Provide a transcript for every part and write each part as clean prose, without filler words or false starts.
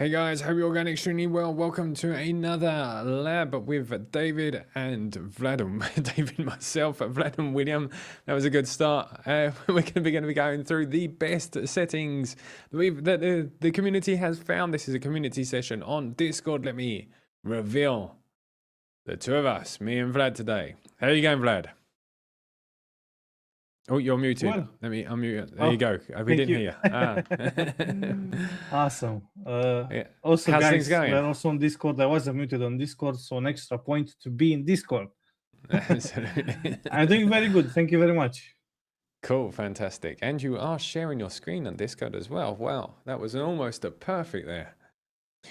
Hey guys, hope you're going extremely well. Welcome to another lab with David and Vlad. David, myself, Vlad and William. That was a good start. We're going to be going through the best settings that the community has found. This is a community session on Discord. Let me reveal the two of us, me and Vlad today. How are you going, Vlad? Oh, you're muted. Well, Let me unmute. There you go. We didn't hear you. Awesome. Yeah. Also, How's guys, things going? we're also on Discord. I was muted on Discord, so an extra point to be in Discord. Absolutely. I'm doing very good. Thank you very much. Cool, fantastic. And you are sharing your screen on Discord as well. Wow, that was almost a perfect there.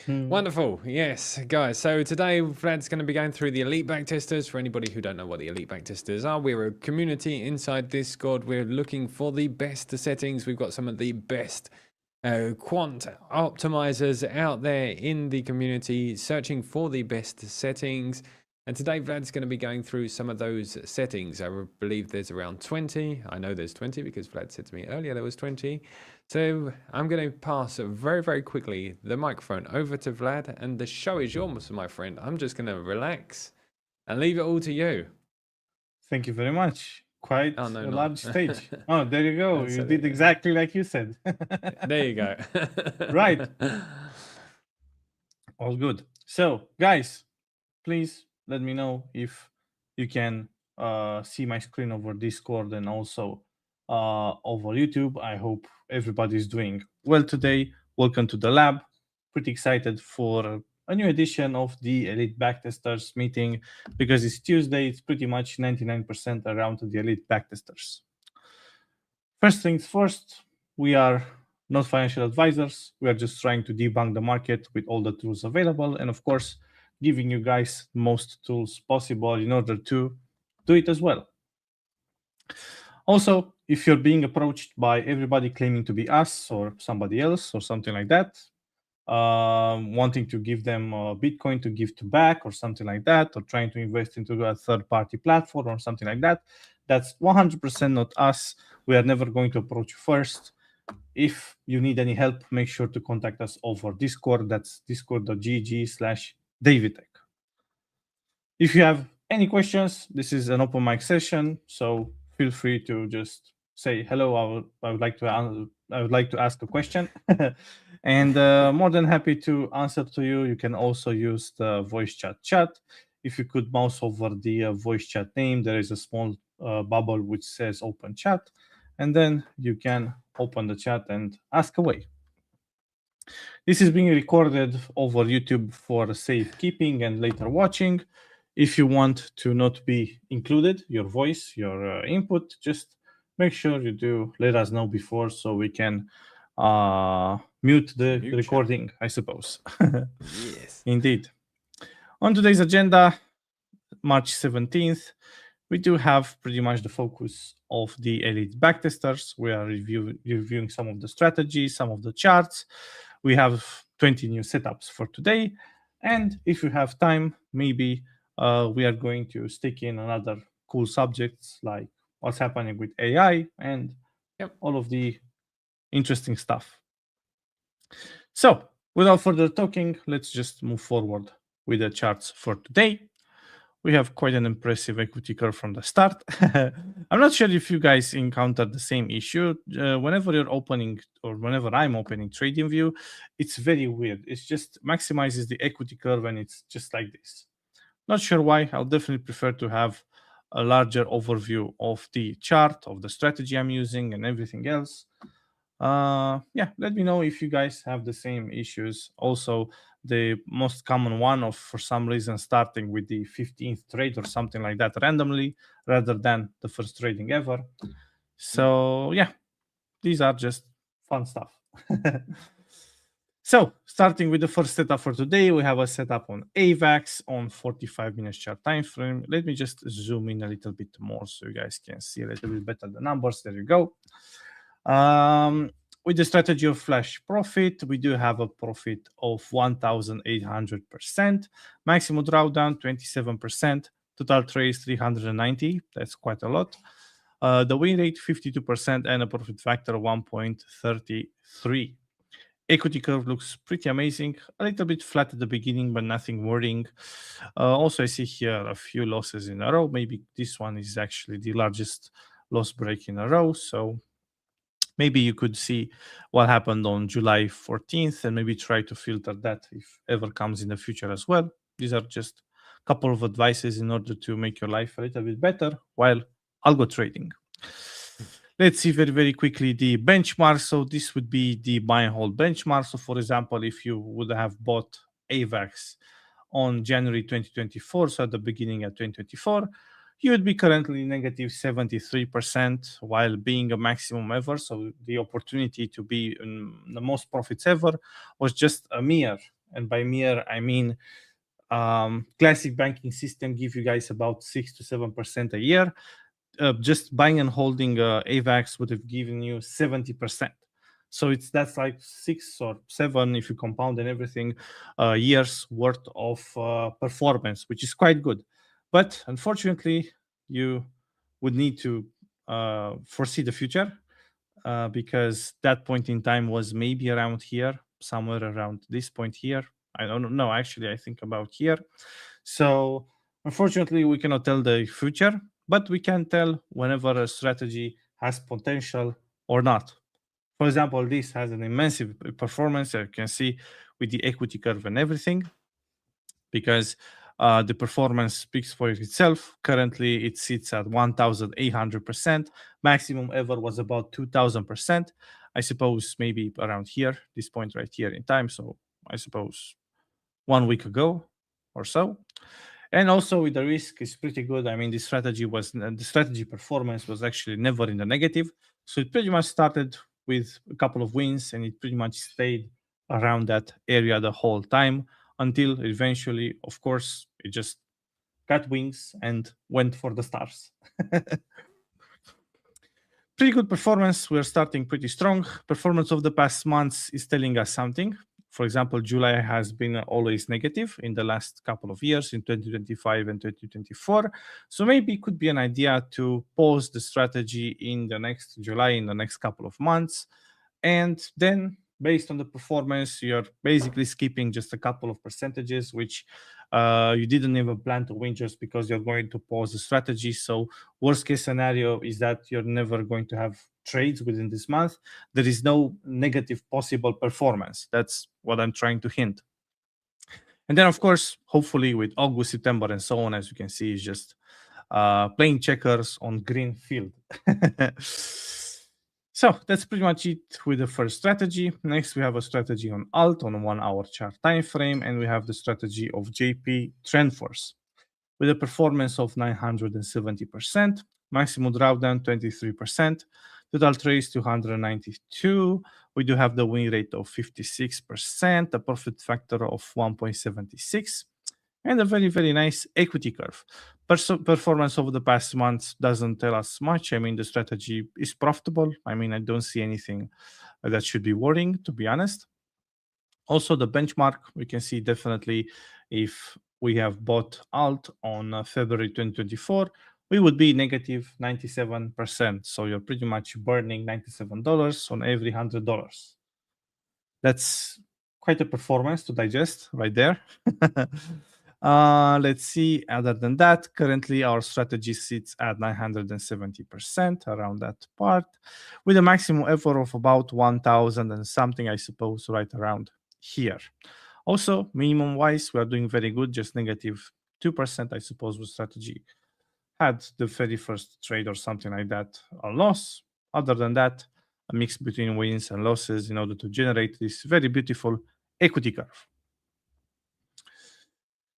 Wonderful. Yes, guys. So today Vlad's going to be going through the elite backtesters. For anybody who don't know what the elite backtesters are, we're a community inside Discord. We're looking for the best settings. We've got some of the best quant optimizers out there in the community searching for the best settings. And today Vlad's going to be going through some of those settings. I believe there's around 20. I know there's 20 because Vlad said to me earlier there was 20. So I'm going to pass very, very quickly the microphone over to Vlad, and the show is yours, my friend. I'm just going to relax and leave it all to you. Thank you very much. Quite a large stage. Oh, there you go. You did exactly like you said. There you go. Right. All good. So, guys, please let me know if you can see my screen over Discord and also over YouTube. I hope everybody's doing well today. Welcome to the lab. Pretty excited for a new edition of the Elite Backtesters meeting because it's Tuesday. It's pretty much 99% around the Elite Backtesters. First things first, we are not financial advisors. We are just trying to debunk the market with all the tools available. And of course, giving you guys most tools possible in order to do it as well. Also, if you're being approached by everybody claiming to be us or somebody else or something like that, wanting to give them Bitcoin to give to back or something like that, or trying to invest into a third-party platform or something like that, that's 100% not us. We are never going to approach you first. If you need any help, make sure to contact us over Discord. That's discord.gg/davidtech. If you have any questions, this is an open mic session, so feel free to just say hello. I would like to ask a question, and more than happy to answer to you. You can also use the voice chat. If you could mouse over the voice chat name, there is a small bubble which says open chat, and then you can open the chat and ask away. This is being recorded over YouTube for safekeeping and later watching. If you want to not be included, your voice, your input, just make sure you do let us know before so we can mute the recording, I suppose. Yes. Indeed. On today's agenda, March 17th, we do have pretty much the focus of the elite backtesters. We are reviewing some of the strategies, some of the charts. We have 20 new setups for today. And if you have time, maybe we are going to stick in another cool subjects like what's happening with AI and all of the interesting stuff. So without further talking, let's just move forward with the charts for today. We have quite an impressive equity curve from the start. I'm not sure if you guys encountered the same issue. Whenever you're opening or whenever I'm opening TradingView, it's very weird. It just maximizes the equity curve and it's just like this. Not sure why. I'll definitely prefer to have a larger overview of the chart, of the strategy I'm using and everything else. Yeah, let me know if you guys have the same issues. Also, the most common one of, for some reason, starting with the 15th trade or something like that randomly rather than the first trading ever. So yeah, these are just fun stuff. So starting with the first setup for today, we have a setup on AVAX on 45 minutes chart time frame. Let me just zoom in a little bit more so you guys can see a little bit better the numbers. There you go. With the strategy of flash profit, we do have a profit of 1,800%. Maximum drawdown 27%. Total trades 390. That's quite a lot. The win rate 52% and a profit factor 1.33. Equity curve looks pretty amazing. A little bit flat at the beginning, but nothing worrying. Also, I see here a few losses in a row. Maybe this one is actually the largest loss break in a row. So maybe you could see what happened on July 14th and maybe try to filter that if ever comes in the future as well. These are just a couple of advices in order to make your life a little bit better while algo trading. Let's see very, very quickly the benchmark. So this would be the buy and hold benchmark. So for example, if you would have bought AVAX on January 2024, so at the beginning of 2024, you would be currently negative 73% while being a maximum ever. So the opportunity to be in the most profits ever was just a mere. And by mere, I mean classic banking system give you guys about 6 to 7% a year. Just buying and holding AVAX would have given you 70%. So that's like 6 or 7 if you compound and everything years worth of performance, which is quite good. But unfortunately, you would need to foresee the future because that point in time was maybe around here, somewhere around this point here. I don't know. Actually, I think about here. So unfortunately, we cannot tell the future, but we can tell whenever a strategy has potential or not. For example, this has an immense performance, you can see with the equity curve and everything, because the performance speaks for itself. Currently, it sits at 1,800%. Maximum ever was about 2,000%. I suppose maybe around here, this point right here in time. So I suppose 1 week ago or so. And also with the risk is pretty good. I mean, the strategy performance was actually never in the negative. So it pretty much started with a couple of wins and it pretty much stayed around that area the whole time until eventually, of course, it just got wings and went for the stars. Pretty good performance. We're starting pretty strong. Performance of the past months is telling us something. For example, July has been always negative in the last couple of years in 2025 and 2024. So maybe it could be an idea to pause the strategy in the next July, in the next couple of months. And then based on the performance, you're basically skipping just a couple of percentages, which you didn't even plan to win just because you're going to pause the strategy. So worst case scenario is that you're never going to have trades within this month. There is no negative possible performance. That's what I'm trying to hint. And then, of course, hopefully with August, September, and so on, as you can see, is just playing checkers on green field. So that's pretty much it with the first strategy. Next, we have a strategy on alt on a 1 hour chart time frame, and we have the strategy of JP TrendForce with a performance of 970%, maximum drawdown 23%, total trades 292. We do have the win rate of 56%, a profit factor of 1.76, and a very, very nice equity curve. Performance over the past months doesn't tell us much. I mean, the strategy is profitable. I mean, I don't see anything that should be worrying, to be honest. Also, the benchmark, we can see definitely if we have bought alt on February 2024, we would be negative 97%. So you're pretty much burning $97 on every $100. That's quite a performance to digest right there. Let's see. Other than that, currently our strategy sits at 970%, around that part, with a maximum effort of about 1,000 and something, I suppose, right around here. Also, minimum wise, we are doing very good, just negative 2%, I suppose, with strategy had the very first trade or something like that, a loss. Other than that, a mix between wins and losses in order to generate this very beautiful equity curve.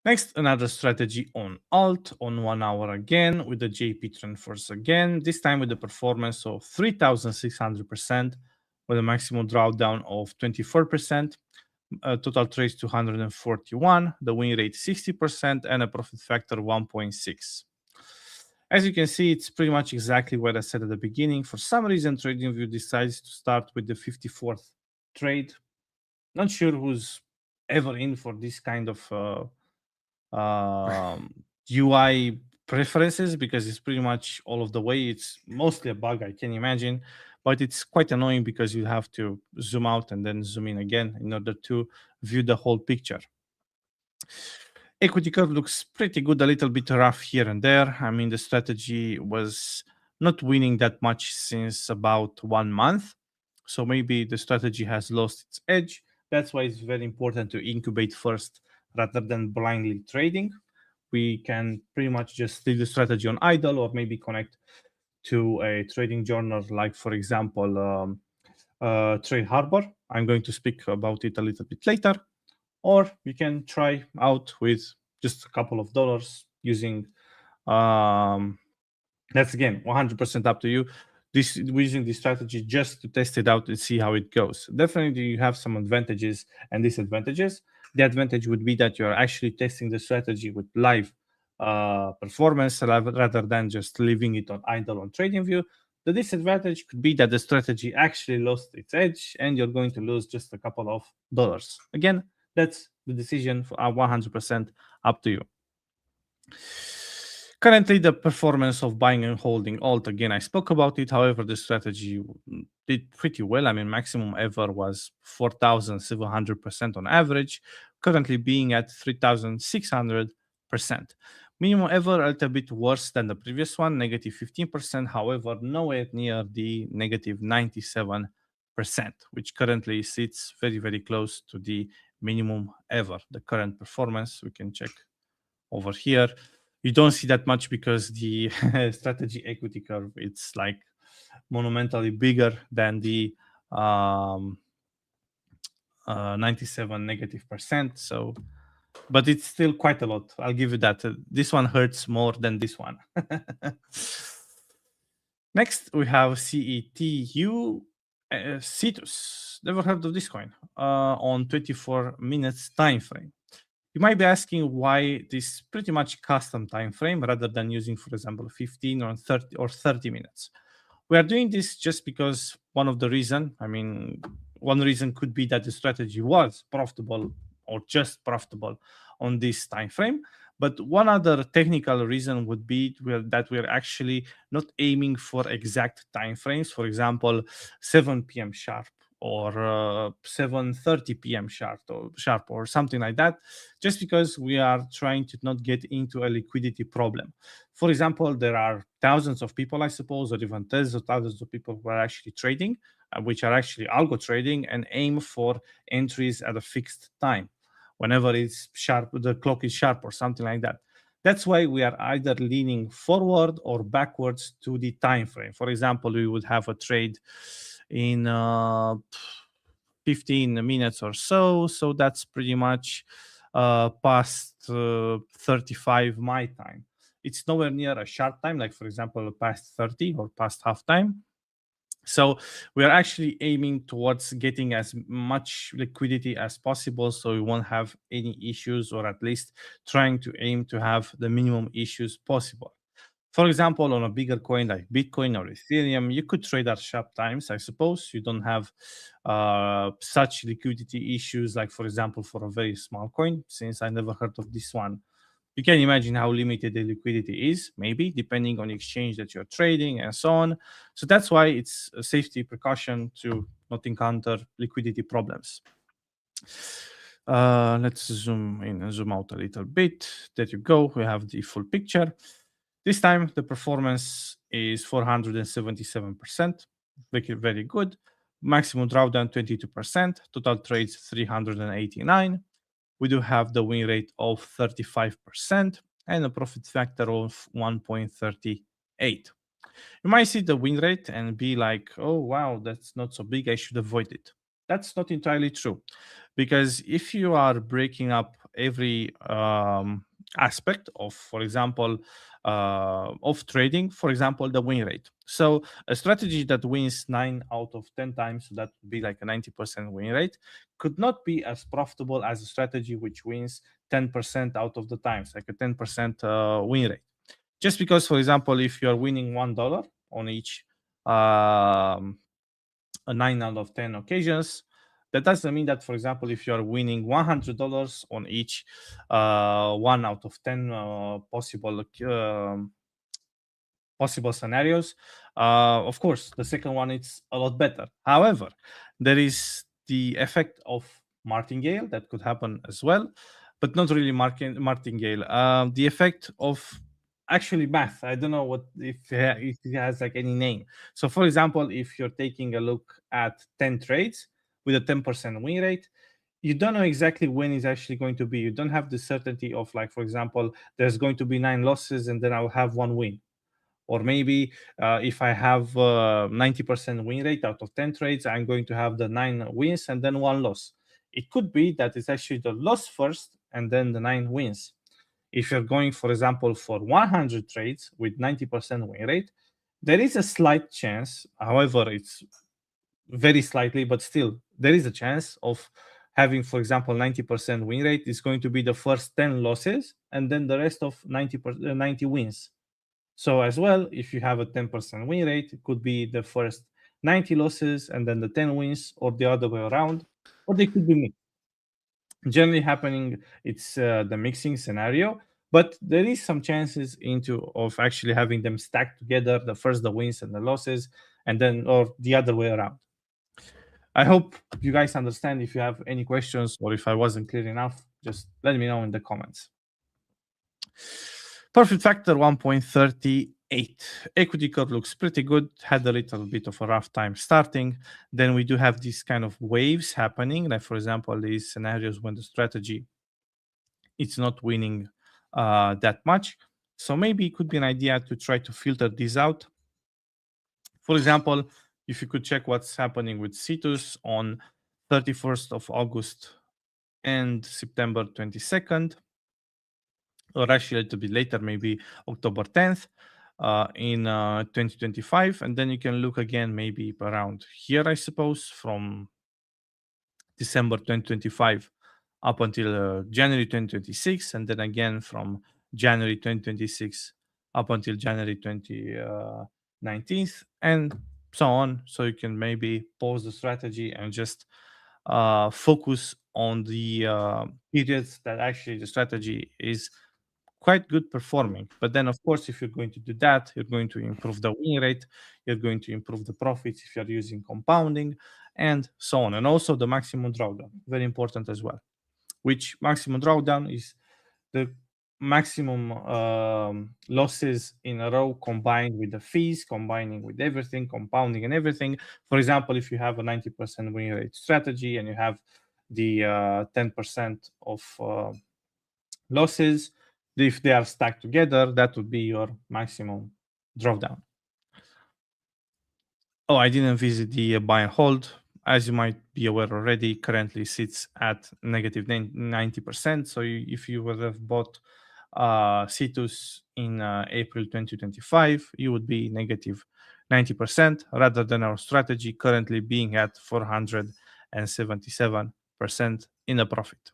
Next, another strategy on alt on 1 hour again with the JP TrendForce again, this time with the performance of 3,600% with a maximum drawdown of 24%, total trades 241, the win rate 60%, and a profit factor 1.6. As you can see, it's pretty much exactly what I said at the beginning. For some reason, TradingView decides to start with the 54th trade. Not sure who's ever in for this kind of UI preferences, because it's pretty much all of the way. It's mostly a bug, I can imagine. but it's quite annoying because you have to zoom out and then zoom in again in order to view the whole picture. Equity curve looks pretty good, a little bit rough here and there. I mean, the strategy was not winning that much since about 1 month. So maybe the strategy has lost its edge. That's why it's very important to incubate first rather than blindly trading. We can pretty much just leave the strategy on idle or maybe connect to a trading journal, like, for example, Trade Harbor. I'm going to speak about it a little bit later. Or you can try out with just a couple of dollars using, that's again 100% up to you. Using this strategy just to test it out and see how it goes. Definitely you have some advantages and disadvantages. The advantage would be that you're actually testing the strategy with live performance rather than just leaving it on idle on TradingView. The disadvantage could be that the strategy actually lost its edge and you're going to lose just a couple of dollars. Again, that's the decision for 100% up to you. Currently, the performance of buying and holding alt, again, I spoke about it. However, the strategy did pretty well. I mean, maximum ever was 4,700% on average, currently being at 3,600%. Minimum ever a little bit worse than the previous one, negative 15%. However, nowhere near the negative 97%, which currently sits very, very close to the minimum ever. The current performance, we can check over here. You don't see that much because the strategy equity curve, it's like monumentally bigger than the 97 negative percent. So, but it's still quite a lot. I'll give you that. This one hurts more than this one. Next, we have CETU Cetus. Never heard of this coin on 24 minutes time frame. You might be asking why this pretty much custom time frame rather than using, for example, 15 or 30 minutes. We are doing this just because one reason could be that the strategy was profitable or just profitable on this time frame. But one other technical reason would be that we're actually not aiming for exact time frames. For example, 7 p.m. sharp or 7:30 p.m. sharp or something like that, just because we are trying to not get into a liquidity problem. For example, there are thousands of people, I suppose, or even tens of thousands of people who are actually trading, which are actually algo trading and aim for entries at a fixed time, whenever it's sharp, the clock is sharp or something like that. That's why we are either leaning forward or backwards to the time frame. For example, we would have a trade in 15 minutes or so. So that's pretty much past 35 my time. It's nowhere near a sharp time, like, for example, past 30 or past half time. So we are actually aiming towards getting as much liquidity as possible, so we won't have any issues, or at least trying to aim to have the minimum issues possible. For example, on a bigger coin like Bitcoin or Ethereum, you could trade at sharp times, I suppose. You don't have such liquidity issues, like, for example, for a very small coin, since I never heard of this one. You can imagine how limited the liquidity is, maybe, depending on the exchange that you're trading and so on. So that's why it's a safety precaution to not encounter liquidity problems. Let's zoom in and zoom out a little bit. There you go. We have the full picture. This time, the performance is 477%, very, very good. Maximum drawdown 22%, total trades 389. We do have the win rate of 35% and a profit factor of 1.38. You might see the win rate and be like, oh, wow, that's not so big, I should avoid it. That's not entirely true, because if you are breaking up every aspect of, for example, of trading, for example, the win rate. So a strategy that wins 9 out of 10 times, so that would be like a 90% win rate, could not be as profitable as a strategy which wins 10% out of the times, like a 10% win rate. Just because, for example, if you're winning $1 on each 9 out of 10 occasions, that doesn't mean that, for example, if you're winning $100 on each 1 out of 10 possible possible scenarios. Of course, the second one is a lot better. However, there is the effect of martingale that could happen as well, but not really martingale. The effect of actually math. I don't know what if it has like any name. So, for example, if you're taking a look at 10 trades with a 10% win rate, you don't know exactly when it's actually going to be. You don't have the certainty of, like, for example, there's going to be 9 losses and then I'll have 1 win. Or maybe if I have 90% win rate out of 10 trades, I'm going to have the 9 wins and then 1 loss. It could be that it's actually the loss first and then the 9 wins. If you're going, for example, for 100 trades with 90% win rate, there is a slight chance, however, it's very slightly, but still, there is a chance of having, for example, 90% win rate is going to be the first 10 losses and then the rest of 90 wins. So as well, if you have a 10% win rate, it could be the first 90 losses and then the 10 wins, or the other way around, or they could be mixed. Generally happening, it's the mixing scenario, but there is some chances of actually having them stacked together, the wins and the losses, and then or the other way around. I hope you guys understand. If you have any questions or if I wasn't clear enough, just let me know in the comments. Profit factor 1.38. Equity curve looks pretty good. Had a little bit of a rough time starting. Then we do have these kind of waves happening. Like, for example, these scenarios when the strategy it's not winning that much. So maybe it could be an idea to try to filter these out. For example, if you could check what's happening with Cetus on 31st of August and September 22nd, or actually a little bit later, maybe October 10th in 2025. And then you can look again, maybe around here, I suppose, from December 2025 up until January 2026, and then again from January 2026 up until January 2019, and so on. So you can maybe pause the strategy and just focus on the periods that actually the strategy is quite good performing. But then, of course, if you're going to do that, you're going to improve the win rate, you're going to improve the profits if you're using compounding, and so on. And also the maximum drawdown, very important as well. Which maximum drawdown is the maximum losses in a row combined with the fees, combining with everything, compounding and everything. For example, if you have a 90% win rate strategy and you have the 10% of losses, if they are stacked together, that would be your maximum drawdown. Oh, I didn't visit the buy and hold. As you might be aware already, currently sits at negative 90%. So if you would have bought Cetus in April 2025, you would be negative 90% rather than our strategy currently being at 477% in a profit.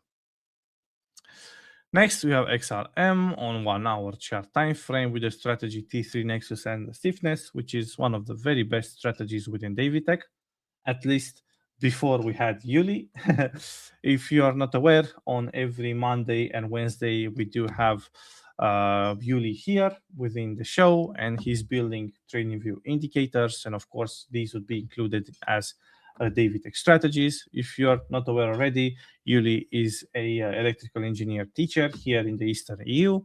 Next, we have XRM on 1 hour chart time frame with the strategy T3 Nexus and stiffness, which is one of the very best strategies within Davitech, at least before we had Yuli. If you are not aware, on every Monday and Wednesday, we do have Yuli here within the show, and he's building TradingView indicators. And of course, these would be included as Davitech strategies. If you're not aware already, Yuli is a electrical engineer teacher here in the Eastern EU.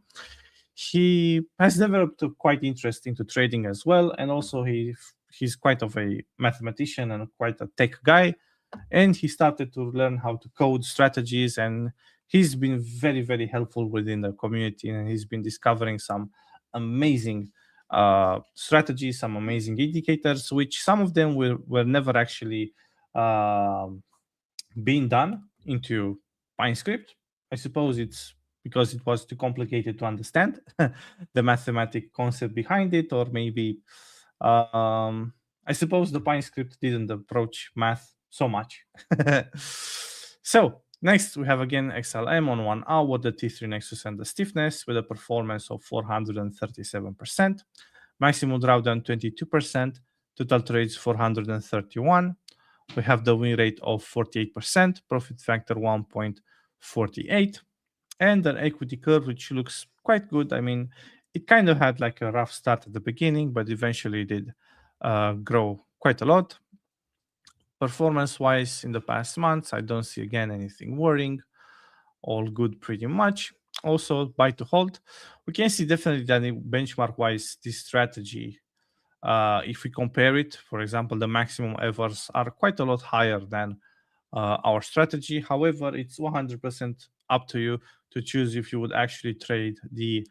He has developed a quite interest into trading as well, and also he's quite of a mathematician and quite a tech guy, and he started to learn how to code strategies, and he's been very, very helpful within the community, and he's been discovering some amazing strategies, some amazing indicators, which some of them were never actually being done into PineScript. I suppose it's because it was too complicated to understand the mathematic concept behind it, or maybe I suppose the PineScript didn't approach math so much. So next we have again XLM on 1 hour, the T3 Nexus and the stiffness with a performance of 437%, maximum drawdown 22%, total trades 431. We have the win rate of 48%, profit factor 1.48, and an equity curve which looks quite good. I mean, it kind of had like a rough start at the beginning, but eventually did grow quite a lot. Performance-wise, in the past months, I don't see again anything worrying. All good pretty much. Also, buy to hold. We can see definitely that benchmark-wise, this strategy, if we compare it, for example, the maximum efforts are quite a lot higher than our strategy. However, it's 100% up to you to choose if you would actually trade the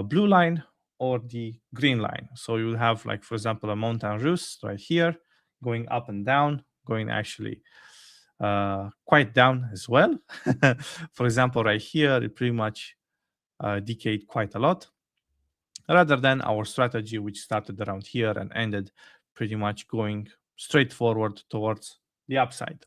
blue line or the green line. So you will have, like, for example, a mountain roost right here, going up and down, going actually quite down as well. For example, right here, it pretty much decayed quite a lot, rather than our strategy, which started around here and ended pretty much going straight forward towards the upside.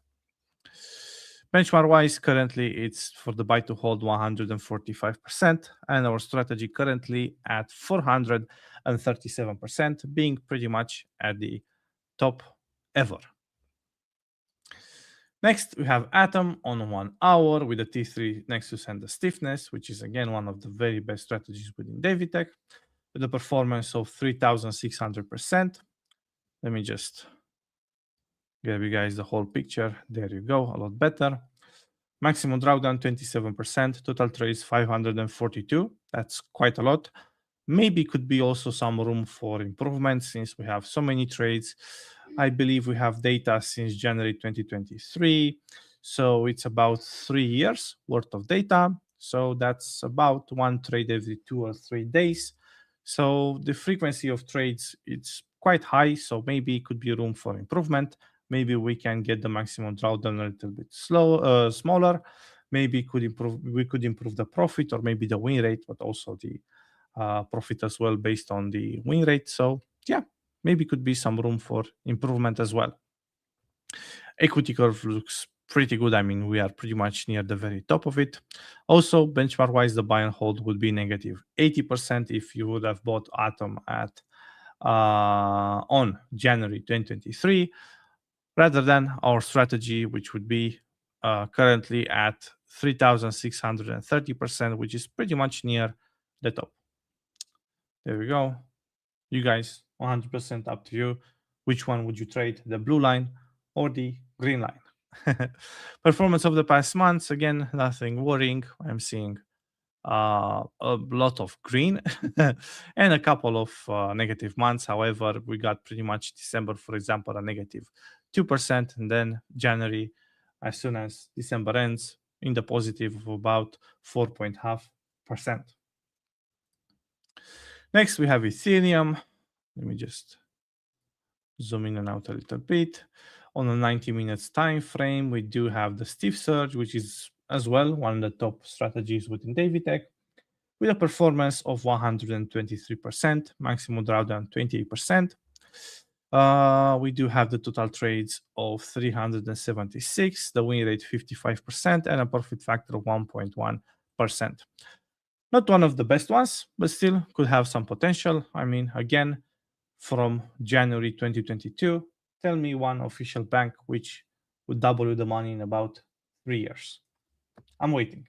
Benchmark wise, currently it's for the buy to hold 145%, and our strategy currently at 437%, being pretty much at the top ever. Next, we have Atom on 1 hour with a T3 Nexus and the stiffness, which is again one of the very best strategies within Davitech, with a performance of 3,600%. Let me just give you guys the whole picture. There you go, a lot better. Maximum drawdown 27%, total trades 542. That's quite a lot. Maybe could be also some room for improvement since we have so many trades. I believe we have data since January 2023. So it's about 3 years worth of data. So that's about one trade every 2 or 3 days. So the frequency of trades, it's quite high. So maybe it could be room for improvement. Maybe we can get the maximum drawdown a little bit smaller. Maybe we could improve the profit or maybe the win rate, but also the profit as well based on the win rate. So yeah, maybe could be some room for improvement as well. Equity curve looks pretty good. I mean, we are pretty much near the very top of it. Also, benchmark wise, the buy and hold would be negative 80% if you would have bought Atom at on January 2023, rather than our strategy, which would be currently at 3,630%, which is pretty much near the top. There we go. You guys, 100% up to you. Which one would you trade, the blue line or the green line? Performance of the past months, again, nothing worrying. I'm seeing a lot of green and a couple of negative months. However, we got pretty much December, for example, a negative 2%, and then January, as soon as December ends, in the positive of about 4.5%. Next, we have Ethereum. Let me just zoom in and out a little bit. On a 90 minutes time frame, we do have the stiff surge, which is as well one of the top strategies within Davitech, with a performance of 123%, maximum drawdown 28%. We do have the total trades of 376, the win rate 55%, and a profit factor of 1.1%. Not one of the best ones, but still could have some potential. I mean, again, from January 2022, tell me one official bank which would double the money in about 3 years. I'm waiting.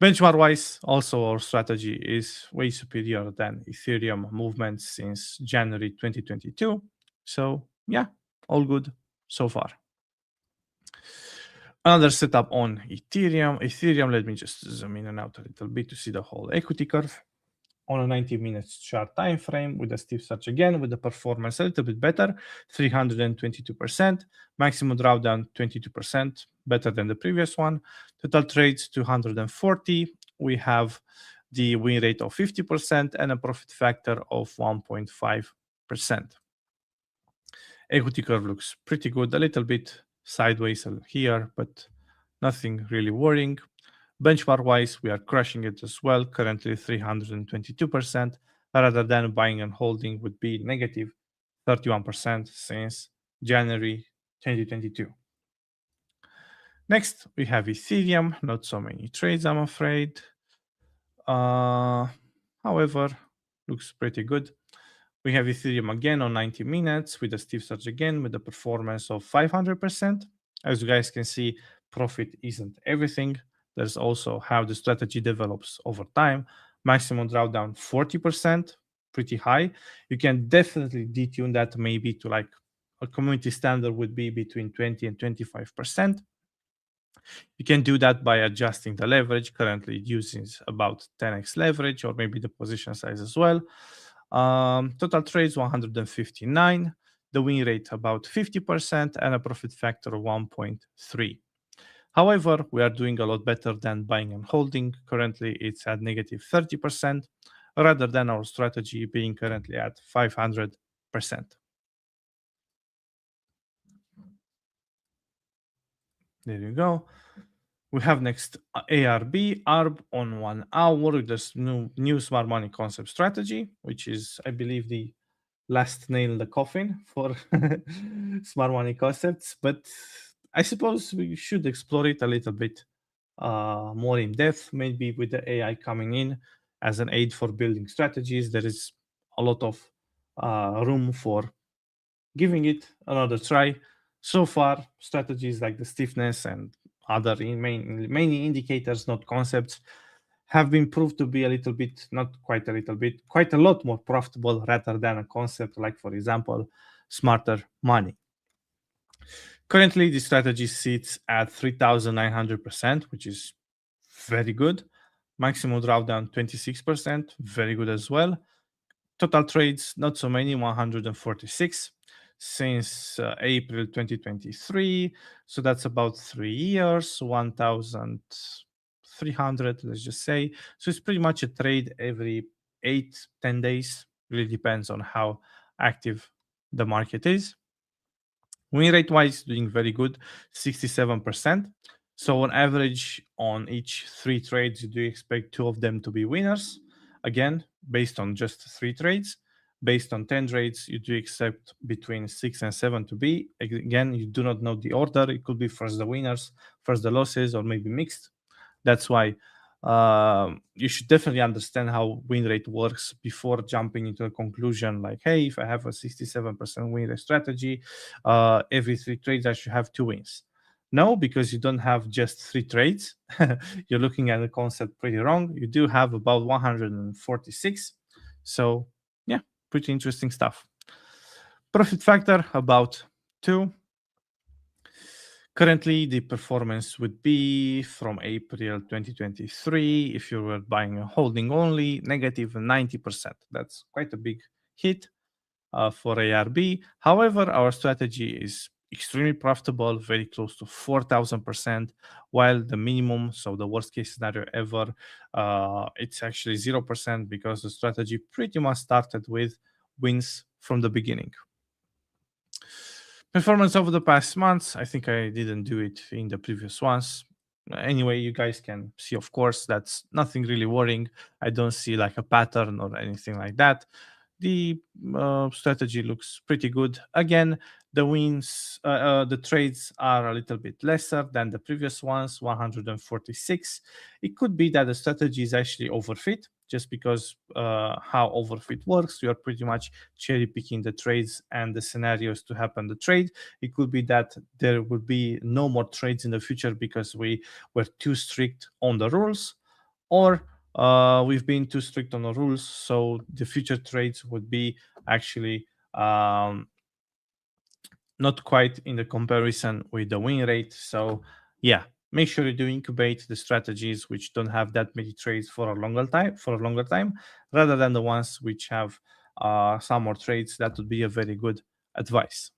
Benchmark wise, also our strategy is way superior than Ethereum movement since January 2022. So yeah, all good so far. Another setup on Ethereum. Let me just zoom in and out a little bit to see the whole equity curve. On a 90 minutes chart time frame with a stiff surge again, with the performance a little bit better, 322%, maximum drawdown 22%, better than the previous one. Total trades 240. We have the win rate of 50% and a profit factor of 1.5%. Equity curve looks pretty good, a little bit sideways here, but nothing really worrying. Benchmark wise, we are crushing it as well, currently 322%, rather than buying and holding would be negative 31% since January 2022. Next, we have Ethereum. Not so many trades, I'm afraid. However, looks pretty good. We have Ethereum again on 90 minutes with a stiff surge again with a performance of 500%. As you guys can see, profit isn't everything. There's also how the strategy develops over time. maximum drawdown 40%, pretty high. You can definitely detune that maybe to like a community standard would be between 20 and 25%. You can do that by adjusting the leverage. Currently it uses about 10x leverage, or maybe the position size as well. Total trades 159, the win rate about 50%, and a profit factor of 1.3. However, we are doing a lot better than buying and holding. Currently, it's at negative 30%, rather than our strategy being currently at 500%. There you go. We have next ARB on 1 hour with this new smart money concept strategy, which is, I believe, the last nail in the coffin for smart money concepts. But I suppose we should explore it a little bit more in depth, maybe with the AI coming in as an aid for building strategies. There is a lot of room for giving it another try. So far, strategies like the stiffness and other mainly indicators, not concepts, have been proved to be a little bit, not quite a little bit, quite a lot more profitable rather than a concept like, for example, smarter money. Currently, the strategy sits at 3,900%, which is very good. Maximum drawdown 26%, very good as well. Total trades, not so many, 146 since April 2023. So that's about 3 years, 1,300, let's just say. So it's pretty much a trade every 8-10 days. Really depends on how active the market is. Win rate wise, doing very good, 67%. So on average, on each 3 trades, you do expect 2 of them to be winners. Again, based on just 3 trades. Based on 10 trades, you do expect between 6 and 7 to be. Again, you do not know the order. It could be first the winners, first the losses, or maybe mixed. That's why you should definitely understand how win rate works before jumping into a conclusion like, hey, if I have a 67% win rate strategy, every 3 trades I should have 2 wins. No, because you don't have just 3 trades. You're looking at the concept pretty wrong. You do have about 146. So yeah, pretty interesting stuff. Profit factor about 2. Currently, the performance would be from April 2023, if you were buying and holding only, negative 90%. That's quite a big hit for ARB. However, our strategy is extremely profitable, very close to 4,000%, while the minimum, so the worst case scenario ever, it's actually 0% because the strategy pretty much started with wins from the beginning. Performance over the past months, I think I didn't do it in the previous ones. Anyway, you guys can see, of course, that's nothing really worrying. I don't see like a pattern or anything like that. The strategy looks pretty good. Again, the wins, the trades are a little bit lesser than the previous ones, 146. It could be that the strategy is actually overfit, just because how overfit works. You are pretty much cherry picking the trades and the scenarios to happen the trade. It could be that there will be no more trades in the future because we were too strict on the rules, or we've been too strict on the rules, so the future trades would be actually not quite in the comparison with the win rate. So yeah, make sure you do incubate the strategies which don't have that many trades for a longer time, rather than the ones which have some more trades. That would be a very good advice.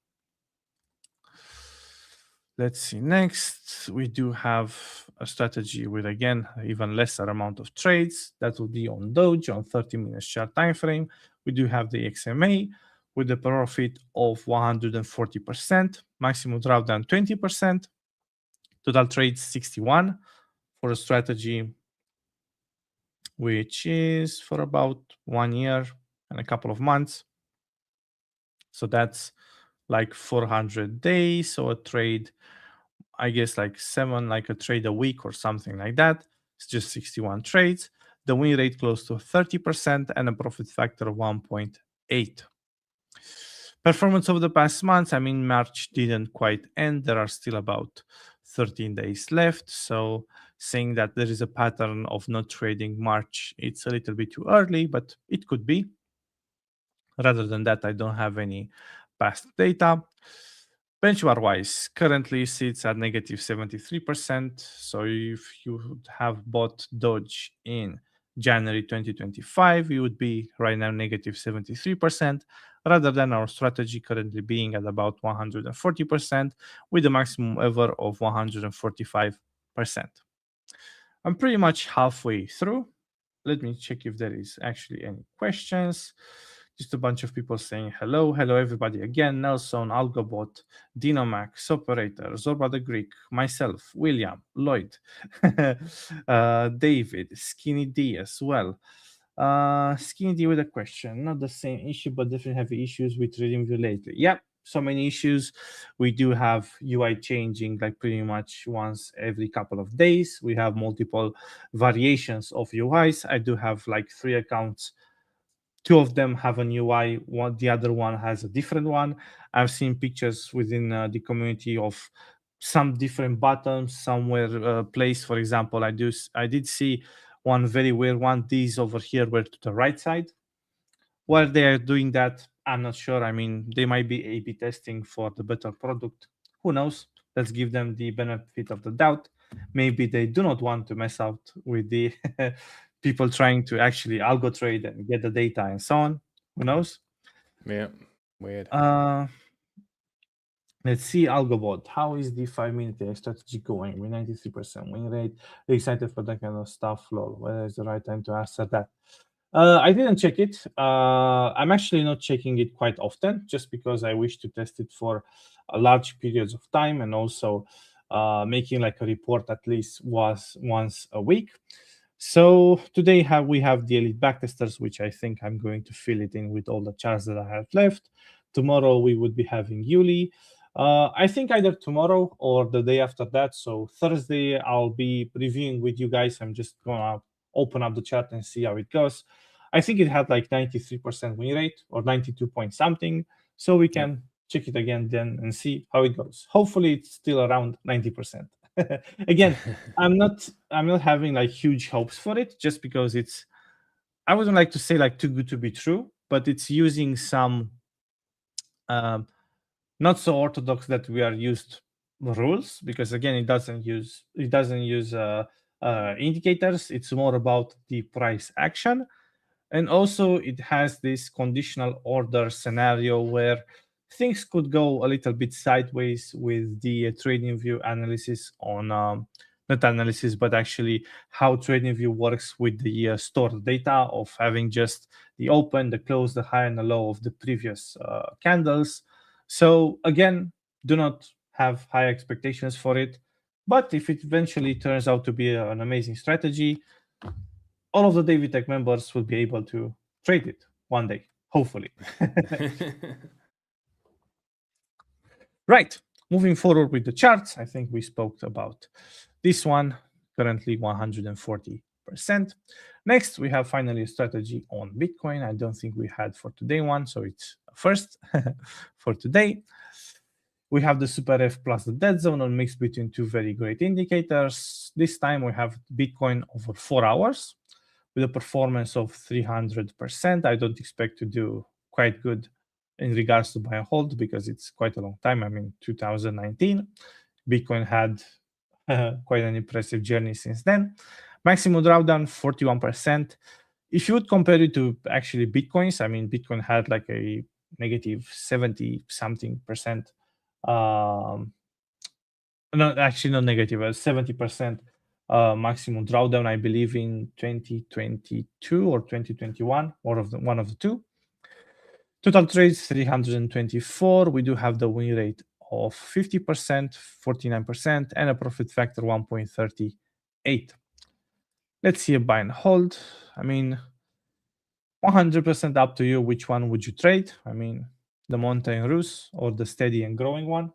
Let's see. Next, we do have a strategy with, again, even lesser amount of trades. That will be on Doge on 30-minute chart time frame. We do have the XMA with a profit of 140%, maximum drawdown 20%, total trades 61 for a strategy which is for about 1 year and a couple of months. So that's like 400 days. So a trade, I guess like 7, like a trade a week or something like that. It's just 61 trades. The win rate close to 30% and a profit factor of 1.8. Performance over the past months, I mean, March didn't quite end. There are still about 13 days left. So saying that there is a pattern of not trading March, it's a little bit too early, but it could be. Rather than that, I don't have any past data. Benchmark wise, currently sits at negative 73%. So if you would have bought Doge in January 2025, you would be right now negative 73%, rather than our strategy currently being at about 140%, with a maximum ever of 145%. I'm pretty much halfway through. Let me check if there is actually any questions. Just a bunch of people saying hello. Hello, everybody again. Nelson, Algobot, Dinomax, Operator, Zorba the Greek, myself, William, Lloyd, David, Skinny D as well. Skinny D with a question. Not the same issue, but definitely have issues with TradingView lately. Yeah, so many issues. We do have UI changing like pretty much once every couple of days. We have multiple variations of UIs. I do have like 3 accounts. 2 of them have an UI, the other one has a different one. I've seen pictures within the community of some different buttons somewhere placed. For example, I did see one very weird one. These over here were to the right side. While they are doing that, I'm not sure. I mean, they might be A/B testing for the better product. Who knows? Let's give them the benefit of the doubt. Maybe they do not want to mess out with the people trying to actually algo trade and get the data and so on. Who knows? Yeah, weird. Let's see, Algobot. How is the 5-minute strategy going? With 93% win rate. Excited for that kind of stuff, lol. Whether it's the right time to answer that? I didn't check it. I'm actually not checking it quite often, just because I wish to test it for large periods of time, and also making like a report at least once a week. So today we have the elite backtesters, which I think I'm going to fill it in with all the charts that I have left. Tomorrow we would be having Yuli. I think either tomorrow or the day after that. So Thursday I'll be reviewing with you guys. I'm just gonna open up the chart and see how it goes. I think it had like 93% win rate or 92 point something. So we can check it again then and see how it goes. Hopefully it's still around 90%. Again, I'm not having like huge hopes for it, just because I wouldn't like to say like too good to be true, but it's using some not so orthodox that we are used rules, because again it doesn't use indicators. It's more about the price action. And also it has this conditional order scenario where things could go a little bit sideways with the TradingView analysis on not analysis, but actually how TradingView works with the stored data of having just the open, the close, the high and the low of the previous candles. So again, do not have high expectations for it. But if it eventually turns out to be an amazing strategy, all of the David Tech members will be able to trade it one day, hopefully. Right. Moving forward with the charts, I think we spoke about this one, currently 140%. Next, we have finally a strategy on Bitcoin. I don't think we had for today one, so it's first for today. We have the Super F plus the dead zone on mix between 2 very great indicators. This time we have Bitcoin over 4 hours with a performance of 300%. I don't expect to do quite good in regards to buy and hold, because it's quite a long time. I mean, 2019, Bitcoin had quite an impressive journey since then. Maximum drawdown 41%. If you would compare it to actually Bitcoins, I mean, Bitcoin had like a negative 70 something percent. No, actually not negative, 70% maximum drawdown, I believe, in 2022 or 2021, one of the two. Total trades 324. We do have the win rate of 50%, 49%, and a profit factor 1.38. Let's see a buy and hold. I mean, 100% up to you. Which one would you trade? I mean, the mountain ruse or the steady and growing one?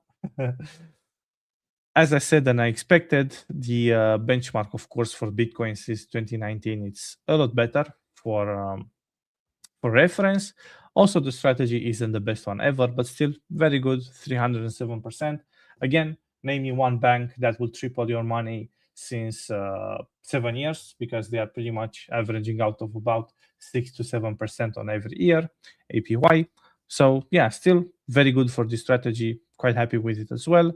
As I said and I expected, the benchmark, of course, for Bitcoin since 2019, it's a lot better for reference. Also, the strategy isn't the best one ever, but still very good, 307%. Again, name me one bank that will triple your money since 7 years, because they are pretty much averaging out of about 6 to 7% on every year APY. So yeah, still very good for this strategy. Quite happy with it as well.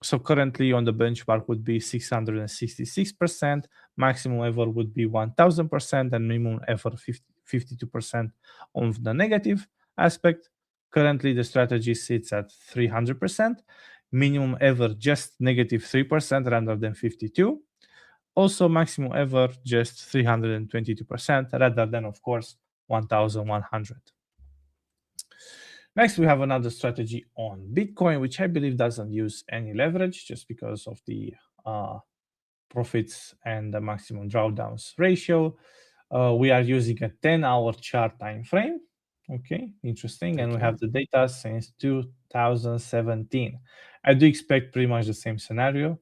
So currently on the benchmark would be 666%, maximum ever would be 1000%, and minimum ever 52% on the negative aspect. Currently the strategy sits at 300%, minimum ever just negative 3% rather than 52. Also maximum ever just 322% rather than, of course, 1100. Next, we have another strategy on Bitcoin, which I believe doesn't use any leverage just because of the profits and the maximum drawdowns ratio. We are using a 10-hour chart time frame. Okay, interesting. And we have the data since 2017. I do expect pretty much the same scenario.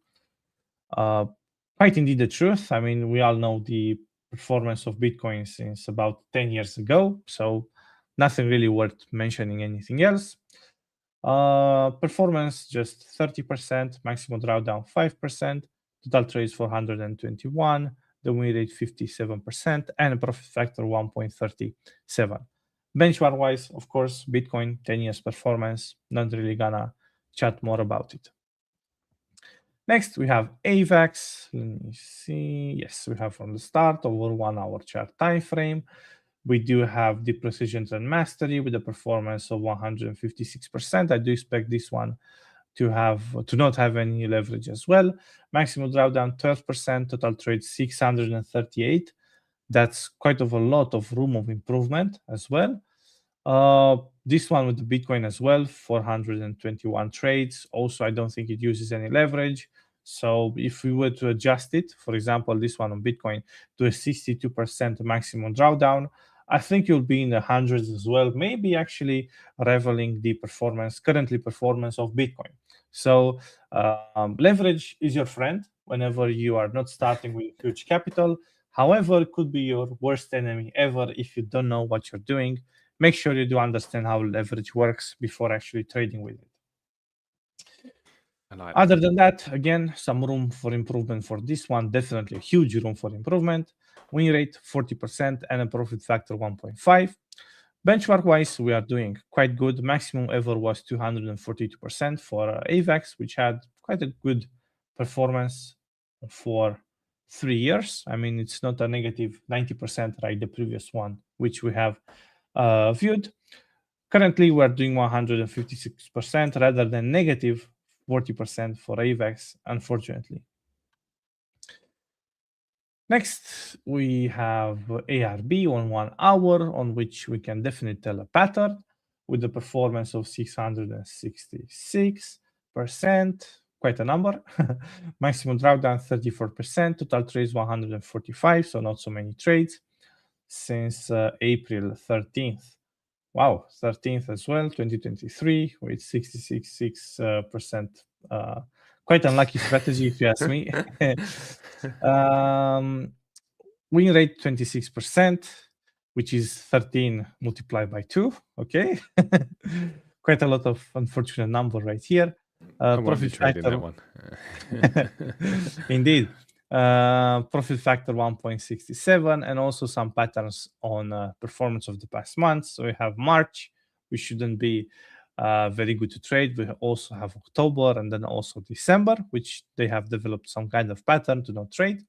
Quite indeed the truth. I mean, we all know the performance of Bitcoin since about 10 years ago. So nothing really worth mentioning anything else. Performance just 30%, maximum drawdown 5%, total trades 421, the win rate 57%, and a profit factor 1.37. Benchmark wise, of course, Bitcoin 10 years performance, not really gonna chat more about it. Next, we have AVAX. Let me see. Yes, we have from the start over 1 hour chart time frame. We do have the precision and mastery with a performance of 156%. I do expect this one to not have any leverage as well. Maximum drawdown 12%, total trade 638. That's quite of a lot of room of improvement as well. This one with the Bitcoin as well, 421 trades. Also, I don't think it uses any leverage. So if we were to adjust it, for example, this one on Bitcoin to a 62% maximum drawdown, I think you'll be in the hundreds as well, maybe actually rivaling the currently performance of Bitcoin. So leverage is your friend whenever you are not starting with huge capital. However, it could be your worst enemy ever if you don't know what you're doing. Make sure you do understand how leverage works before actually trading with it. Other than that, again, some room for improvement for this one. Definitely a huge room for improvement. Win rate 40% and a profit factor 1.5. Benchmark wise, we are doing quite good. Maximum ever was 242% for AVAX, which had quite a good performance for 3 years. I mean, it's not a negative 90% like the previous one, which we have viewed. Currently, we're doing 156% rather than negative 40% for AVAX, unfortunately. Next, we have ARB on 1 hour, on which we can definitely tell a pattern with the performance of 666%, quite a number. Maximum drawdown 34%, total trades 145, so not so many trades since April 13th. Wow, 13th as well, 2023 with 66%. Quite unlucky strategy if you ask me. Win rate 26%, which is 13 multiplied by 2. Okay, quite a lot of unfortunate number right here. Profit factor that one. Indeed. Profit factor 1.67, and also some patterns on performance of the past months. So we have March, which shouldn't be very good to trade. We also have October and then also December, which they have developed some kind of pattern to not trade.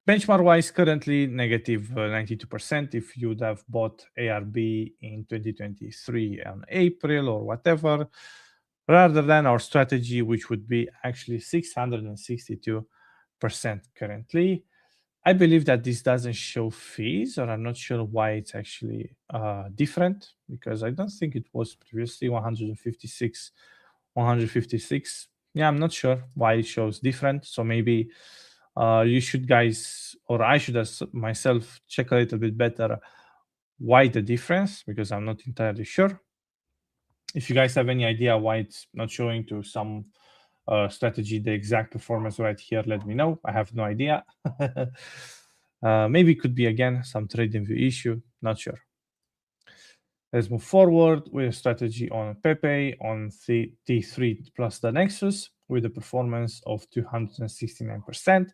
Benchmark wise, currently negative 92%. If you'd have bought ARB in 2023 and April or whatever, rather than our strategy, which would be actually 662% currently. I believe that this doesn't show fees, or I'm not sure why it's actually different, because I don't think it was previously 156. Yeah, I'm not sure why it shows different. So maybe you should guys, or I should myself check a little bit better why the difference, because I'm not entirely sure. If you guys have any idea why it's not showing to some strategy the exact performance right here, let me know. I have no idea. Maybe it could be, again, some TradingView issue. Not sure. Let's move forward with a strategy on Pepe on T3 plus the Nexus with a performance of 269%,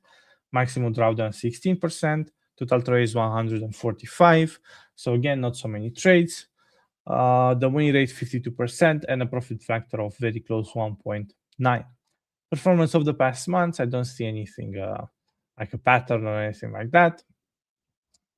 maximum drawdown 16%, total trades 145. So again, not so many trades. The win rate 52% and a profit factor of very close 1.9. Performance of the past months, I don't see anything like a pattern or anything like that.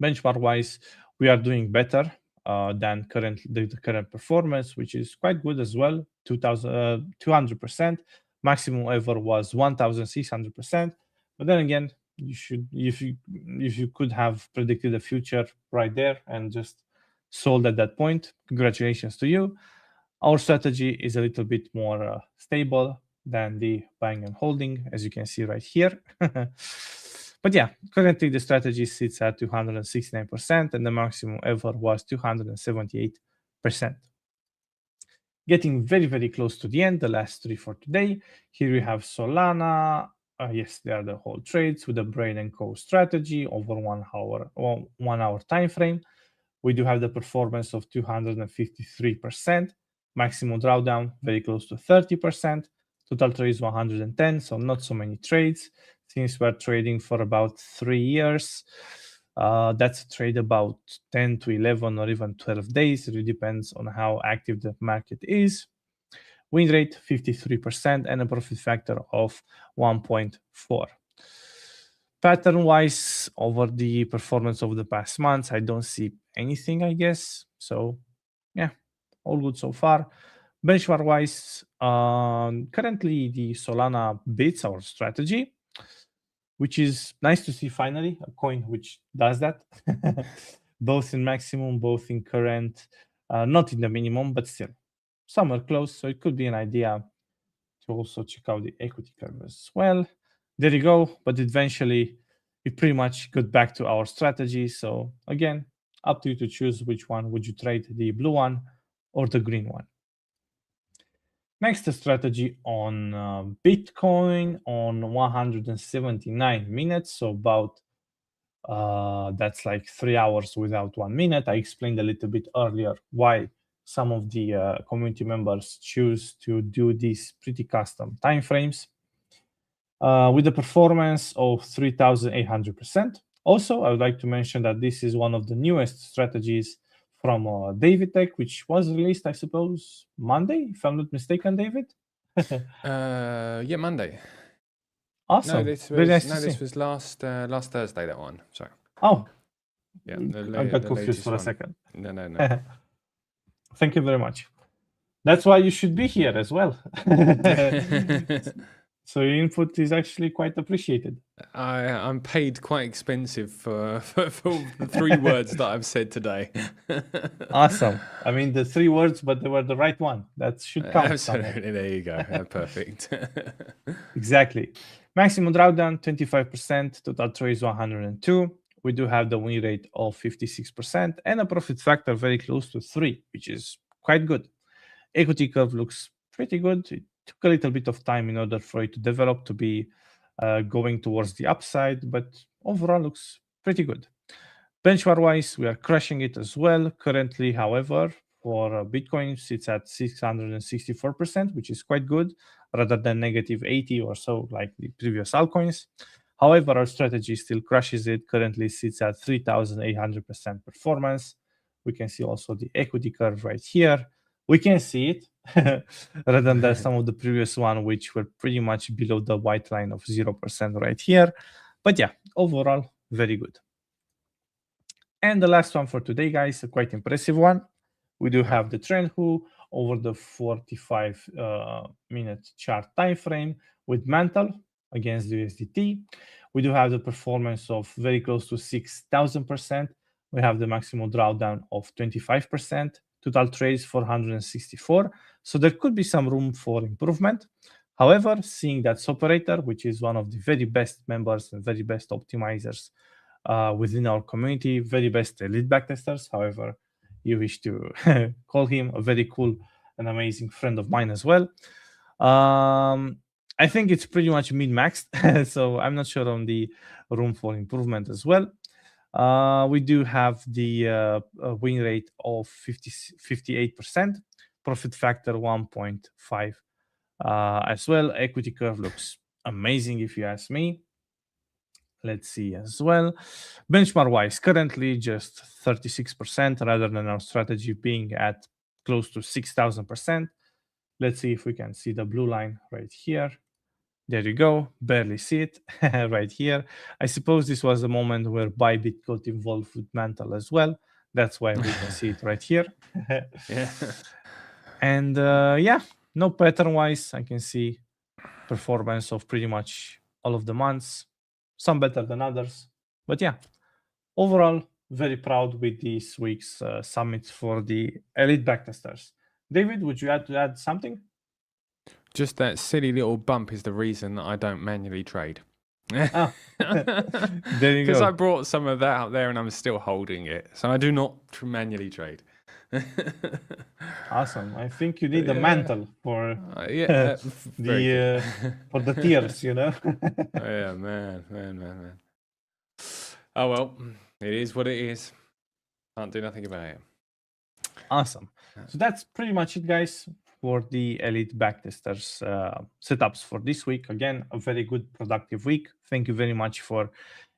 Benchmark wise, we are doing better than the current performance, which is quite good as well. 200%. Maximum ever was 1,600%. But then again, you should, if you could have predicted the future right there and just sold at that point, congratulations to you. Our strategy is a little bit more stable than the buying and holding, as you can see right here. But yeah, currently the strategy sits at 269% and the maximum ever was 278%. Getting very, very close to the end, the last three for today. Here we have Solana. Yes, they are the whole trades with the Brain & Co strategy over 1 hour time frame. We do have the performance of 253%, maximum drawdown very close to 30%, total trades 110, so not so many trades. Since we're trading for about 3 years, that's a trade about 10 to 11 or even 12 days. It really depends on how active the market is. Win rate 53% and a profit factor of 1.4. Pattern-wise, over the performance of the past months, I don't see anything, I guess. So, yeah, all good so far. Benchmark-wise, currently the Solana beats our strategy, which is nice to see finally, a coin which does that. Both in maximum, both in current, not in the minimum, but still. Some are close, so it could be an idea to also check out the equity curve as well. There you go, but eventually we pretty much got back to our strategy. So again, up to you to choose which one would you trade, the blue one or the green one. Next, a strategy on Bitcoin on 179 minutes, so about that's like 3 hours without 1 minute. I explained a little bit earlier why some of the community members choose to do these pretty custom timeframes. With a performance of 3,800%. Also, I would like to mention that this is one of the newest strategies from David Tech, which was released, I suppose, Monday, if I'm not mistaken, David. Yeah, Monday. Awesome. No, this was Very nice this was last Thursday. That one. Sorry. Oh, Yeah, I got confused for a second. No. Thank you very much. That's why you should be here as well. So your input is actually quite appreciated. I'm paid quite expensive for the 3 words that I've said today. Awesome. I mean, the 3 words, but they were the right one. That should count. Absolutely. There you go. Perfect. Exactly. Maximum drawdown 25%, total trades 102. We do have the win rate of 56% and a profit factor very close to 3, which is quite good. Equity curve looks pretty good. It took a little bit of time in order for it to develop to be going towards the upside, but overall looks pretty good. Benchmark wise, we are crushing it as well. Currently, however, for Bitcoin, it's at 664%, which is quite good, rather than negative 80 or so like the previous altcoins. However, our strategy still crushes it. Currently sits at 3,800% performance. We can see also the equity curve right here. We can see it rather than some of the previous one, which were pretty much below the white line of 0% right here. But yeah, overall, very good. And the last one for today, guys, a quite impressive one. We do have the TradingView over the 45-minute chart time frame with mantle against the USDT. We do have the performance of very close to 6,000%. We have the maximum drawdown of 25%. Total trades 464. So there could be some room for improvement. However, seeing that operator, which is one of the very best members and very best optimizers within our community, very best lead backtesters, however you wish to call him, a very cool and amazing friend of mine as well. I think it's pretty much min-maxed, so I'm not sure on the room for improvement as well. We do have the win rate of 58%, profit factor 1.5 as well. Equity curve looks amazing if you ask me. Let's see as well. Benchmark wise, currently just 36% rather than our strategy being at close to 6,000%. Let's see if we can see the blue line right here. There you go. Barely see it right here. I suppose this was a moment where Bybit got involved with Mantle as well. That's why we can see it right here. Yeah. And yeah, no pattern wise, I can see performance of pretty much all of the months, some better than others. But yeah, overall, very proud with this week's summit for the elite backtesters. David, would you add something? Just that silly little bump is the reason that I don't manually trade. Ah, there you Because go. I brought some of that out there and I'm still holding it. So I do not manually trade. Awesome. I think you need a Yeah. mantle for Yeah, very good. for the tears, you know. Yeah, man. Oh well, it is what it is. Can't do nothing about it. Awesome. So that's pretty much it, guys, for the elite backtesters setups for this week. Again, a very good productive week. Thank you very much for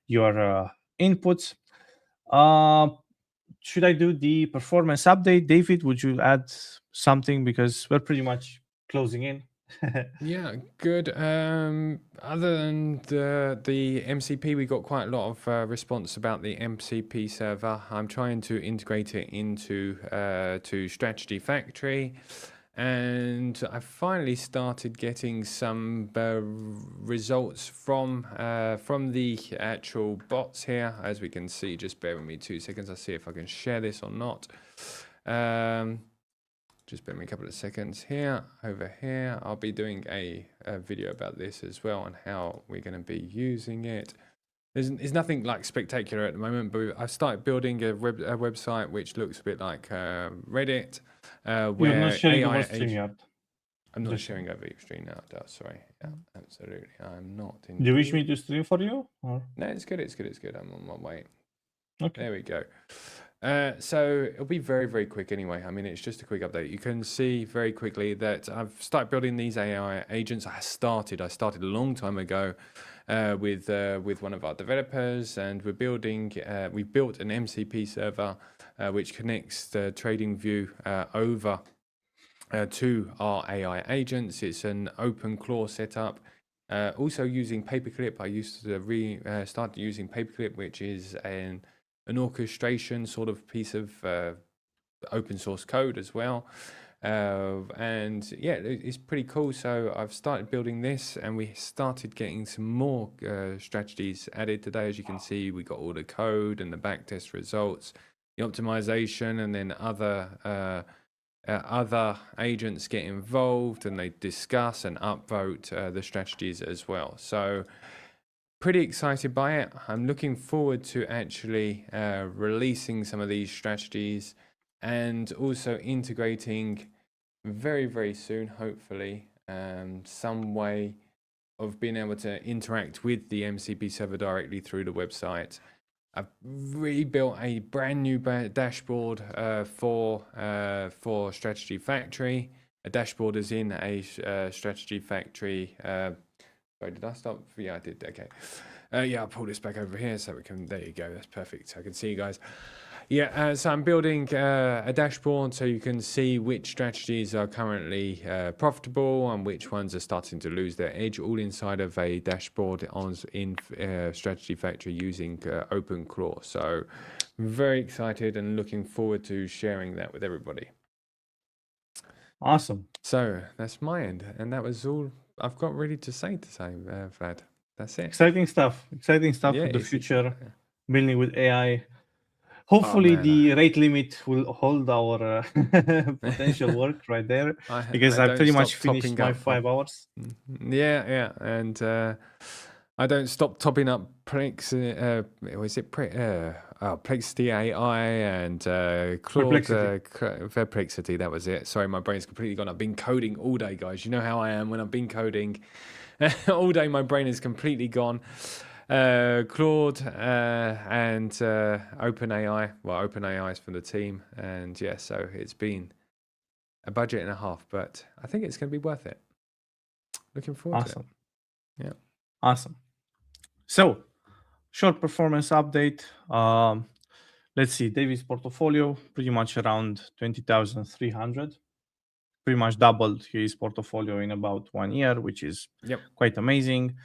your inputs. Should I do the performance update? David, would you add something, because we're pretty much closing in? Yeah, good. Other than the MCP, we got quite a lot of response about the MCP server. I'm trying to integrate it into to Strategy Factory, and I finally started getting some results from the actual bots here. As we can see, just bear with me 2 seconds. I'll see if I can share this or not. Just bear me a couple of seconds here. Over here, I'll be doing a video about this as well and how we're going to be using it. There's nothing like spectacular at the moment, but I've started building a website which looks a bit like Reddit. Where You're not sharing AI over StreamYard. I'm not sharing over StreamYard. Oh, sorry. Yeah, absolutely. I'm not. Do you wish me to stream for you? Or? No, it's good. I'm on my way. Okay. There we go. So it'll be very, very quick anyway. I mean, it's just a quick update. You can see very quickly that I've started building these AI agents. I started a long time ago with one of our developers, and we built an MCP server which connects the TradingView over to our AI agents. It's an open claw setup. Also using Paperclip. I used to start using Paperclip, which is an orchestration sort of piece of open source code as well. And yeah, it's pretty cool. So I've started building this, and we started getting some more strategies added today. As you can see, we got all the code and the backtest results, the optimization, and then other agents get involved and they discuss and upvote the strategies as well. So pretty excited by it. I'm looking forward to actually releasing some of these strategies and also integrating very, very soon, hopefully, some way of being able to interact with the MCP server directly through the website. I've rebuilt a brand new dashboard for Strategy Factory. A dashboard is in a Strategy Factory. Sorry, did I stop? Yeah, I did. Okay. Yeah, I'll pull this back over here so we can. There you go. That's perfect. I can see you guys. Yeah, so I'm building a dashboard so you can see which strategies are currently profitable and which ones are starting to lose their edge, all inside of a dashboard in Strategy Factory using OpenClaw. So very excited and looking forward to sharing that with everybody. Awesome. So that's my end, and that was all I've got really to say, Vlad. That's it. Exciting stuff for the future, building with AI. Hopefully the rate limit will hold our potential work right there, because I pretty much finished my 5 hours. Yeah, and I don't stop topping up Perplexity AI and Perplexity. That was it. Sorry, my brain's completely gone. I've been coding all day, guys. You know how I am when I've been coding all day. My brain is completely gone. Claude and OpenAI. Well, OpenAI is from the team, and yeah, so it's been a budget and a half, but I think it's going to be worth it. Looking forward to it. Yeah. Awesome. So, short performance update. Let's see, David's portfolio pretty much around 20,300. Pretty much doubled his portfolio in about 1 year, which is quite amazing.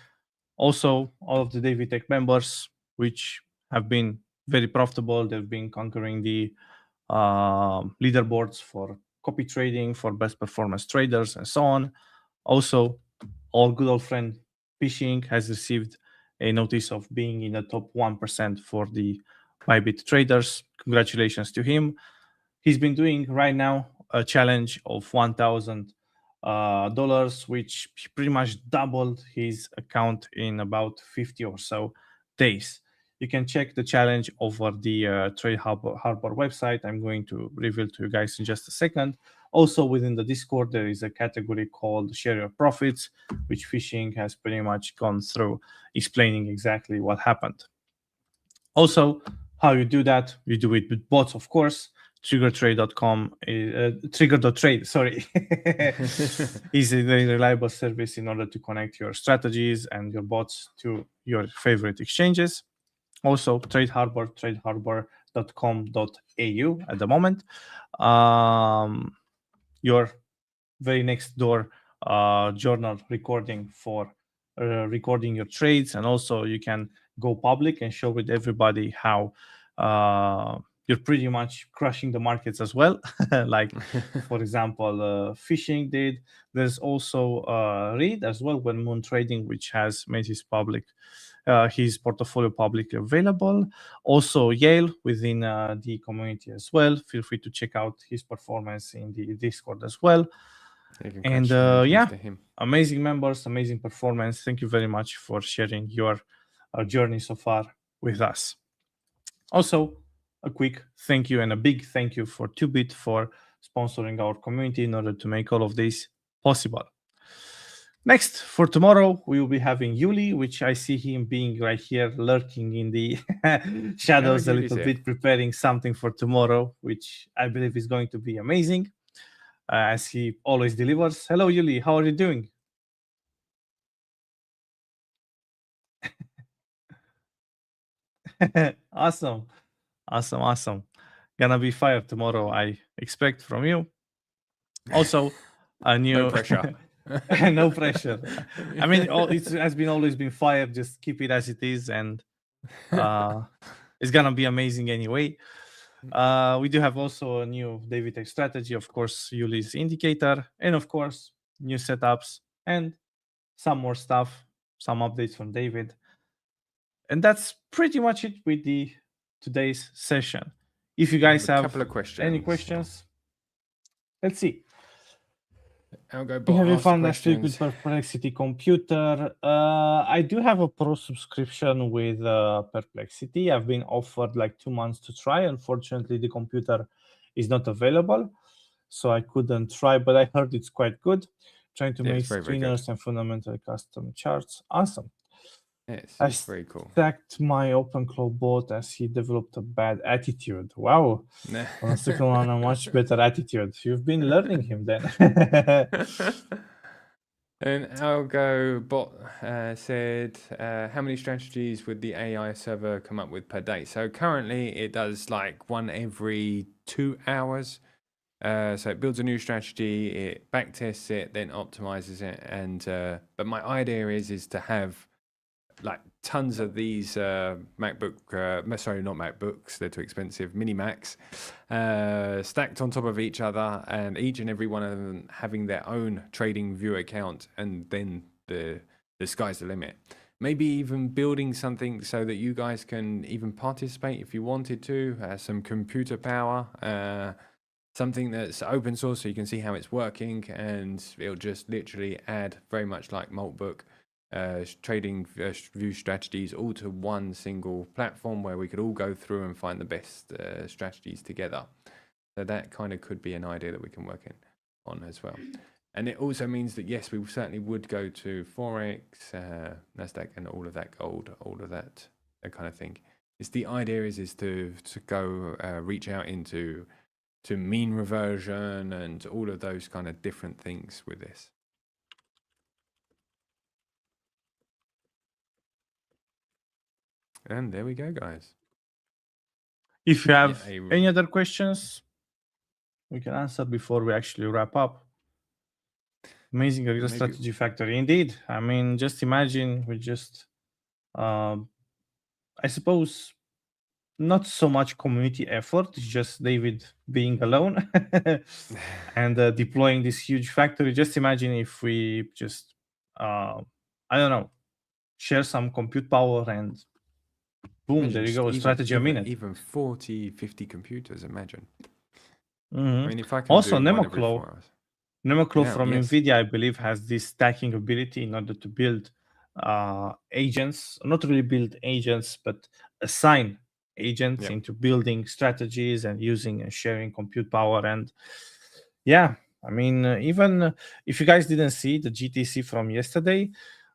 Also, all of the David Tech members, which have been very profitable, they've been conquering the leaderboards for copy trading, for best performance traders, and so on. Also, our good old friend Fishing has received a notice of being in the top 1% for the Bybit traders. Congratulations to him. He's been doing right now a challenge of $1,000, which pretty much doubled his account in about 50 or so days. You can check the challenge over the Trade Harbor website. I'm going to reveal to you guys in just a second. Also, within the Discord, there is a category called Share Your Profits, which Fishing has pretty much gone through, explaining exactly what happened. Also, how you do that, you do it with bots, of course. Trigger.trade, sorry, is a very reliable service in order to connect your strategies and your bots to your favorite exchanges. Also, Trade Harbor, tradeharbor.com.au at the moment. Your very next door journal recording for recording your trades, and also you can go public and show with everybody how you're pretty much crushing the markets as well. Like, for example, Fishing did. There's also Reed as well, when Moon Trading, which has made his portfolio publicly available. Also, Yale within the community as well. Feel free to check out his performance in the Discord as well. And yeah, amazing members, amazing performance. Thank you very much for sharing your journey so far with us. Also, a quick thank you and a big thank you for 2Bit for sponsoring our community in order to make all of this possible. Next, for tomorrow, we will be having Yuli, which I see him being right here, lurking in the shadows a little bit, preparing something for tomorrow, which I believe is going to be amazing, as he always delivers. Hello, Yuli. How are you doing? Awesome. Gonna be fire tomorrow, I expect from you. Also, a new... No pressure. No pressure. I mean, it has always been fire. Just keep it as it is, and it's gonna be amazing anyway. We do have also a new David Tech strategy, of course, Yuli's indicator, and of course, new setups and some more stuff, some updates from David. And that's pretty much it with today's session. If you guys have any questions, let's see. Algo Have you found that speak with Perplexity Computer? I do have a pro subscription with Perplexity. I've been offered like 2 months to try. Unfortunately, the computer is not available, so I couldn't try, but I heard it's quite good. Trying to make screeners and fundamental custom charts. Awesome. Yes, it's very cool. I sacked my OpenClaw bot as he developed a bad attitude. Wow. On the second one, a much better attitude. You've been learning him then. And Algo Bot said, how many strategies would the AI server come up with per day? So currently it does like one every 2 hours. So it builds a new strategy, it backtests it, then optimizes it. And but my idea is to have like tons of these sorry, not MacBooks, they're too expensive, mini Macs, stacked on top of each other, and each and every one of them having their own TradingView account, and then the sky's the limit. Maybe even building something so that you guys can even participate if you wanted to, some computer power, something that's open source so you can see how it's working, and it'll just literally add, very much like Maltbook, TradingView strategies all to one single platform where we could all go through and find the best strategies together. So that kind of could be an idea that we can work on as well. And it also means that, yes, we certainly would go to Forex, NASDAQ, and all of that gold, all of that kind of thing. The idea is to go reach out into mean reversion and all of those kind of different things with this. And there we go, guys. If you have any other questions, we can answer before we actually wrap up. Amazing strategy factory. Indeed. I mean, just imagine we just, I suppose, not so much community effort. It's just David being alone and deploying this huge factory. Just imagine if we just, I don't know, share some compute power and boom, there you go, a strategy a minute. Even 40, 50 computers, imagine. Mm-hmm. I mean, if I can also, do one every 4 hours. Nemoclaw from NVIDIA, I believe, has this stacking ability in order to build agents, not really build agents, but assign agents into building strategies and using and sharing compute power. And yeah, I mean, even if you guys didn't see the GTC from yesterday,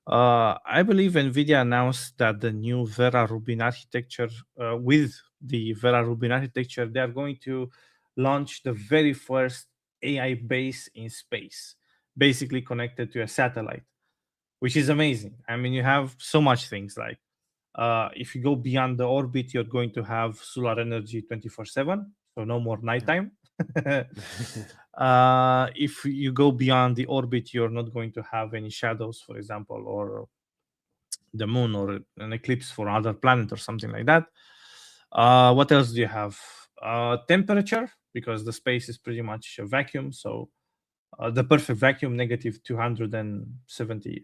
I believe NVIDIA announced that the new Vera Rubin architecture, with the Vera Rubin architecture, they are going to launch the very first AI base in space, basically connected to a satellite, which is amazing. I mean, you have so much things like if you go beyond the orbit, you're going to have solar energy 24/7, so no more nighttime. If you go beyond the orbit, you're not going to have any shadows, for example, or the moon or an eclipse for another planet or something like that. What else do you have? Temperature, because the space is pretty much a vacuum, so the perfect vacuum, negative 270.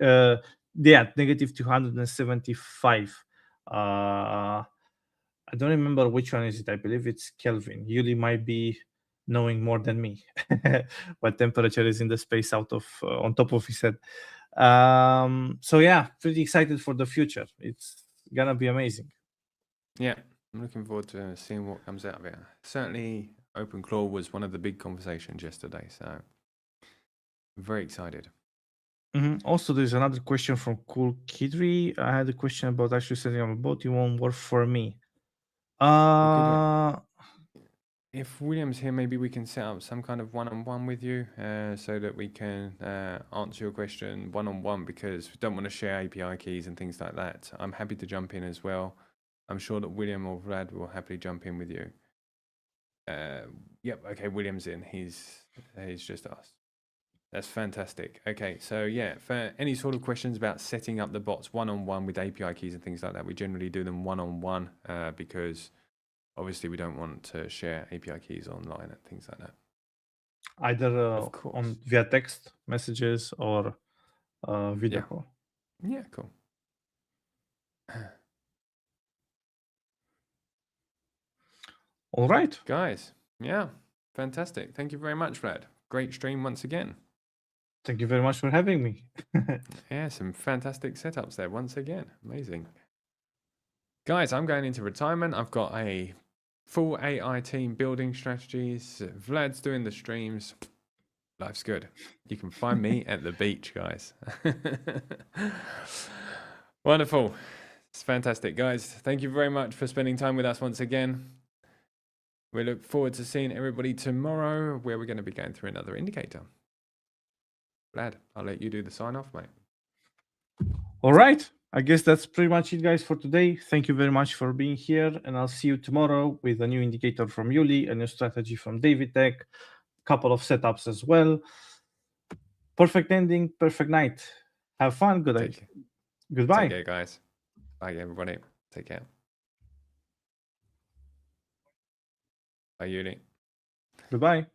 Negative 275. I don't remember which one is it. I believe it's Kelvin. Yuli might be knowing more than me what temperature is in the space out of on top of his head. So yeah, pretty excited for the future. It's gonna be amazing. Yeah, I'm looking forward to seeing what comes out of it. Certainly, OpenClaw was one of the big conversations yesterday, so I'm very excited. Also, there's another question from Cool Kidri. I had a question about actually setting up a bot. It won't work for me. If William's here, maybe we can set up some kind of one-on-one with you so that we can answer your question one-on-one, because we don't want to share API keys and things like that. I'm happy to jump in as well. I'm sure that William or Vlad will happily jump in with you. Yep, okay, William's in. He's just asked. That's fantastic. Okay, so yeah, for any sort of questions about setting up the bots one-on-one with API keys and things like that, we generally do them one-on-one because obviously we don't want to share API keys online and things like that. Either via text messages or video call. Yeah, cool. All right. Guys, yeah, fantastic. Thank you very much, Vlad. Great stream once again. Thank you very much for having me. Yeah, some fantastic setups there once again. Amazing. Guys, I'm going into retirement. I've got a full AI team building strategies. Vlad's doing the streams. Life's good. You can find me at the beach, guys. Wonderful. It's fantastic, guys. Thank you very much for spending time with us once again. We look forward to seeing everybody tomorrow, where we're going to be going through another indicator. Vlad, I'll let you do the sign off, mate. All right. I guess that's pretty much it, guys, for today. Thank you very much for being here, and I'll see you tomorrow with a new indicator from Yuli, a new strategy from David Tech, a couple of setups as well. Perfect ending, perfect night. Have fun. Good day. Goodbye. Take care, guys. Bye, everybody. Take care. Bye, Yuli. Goodbye.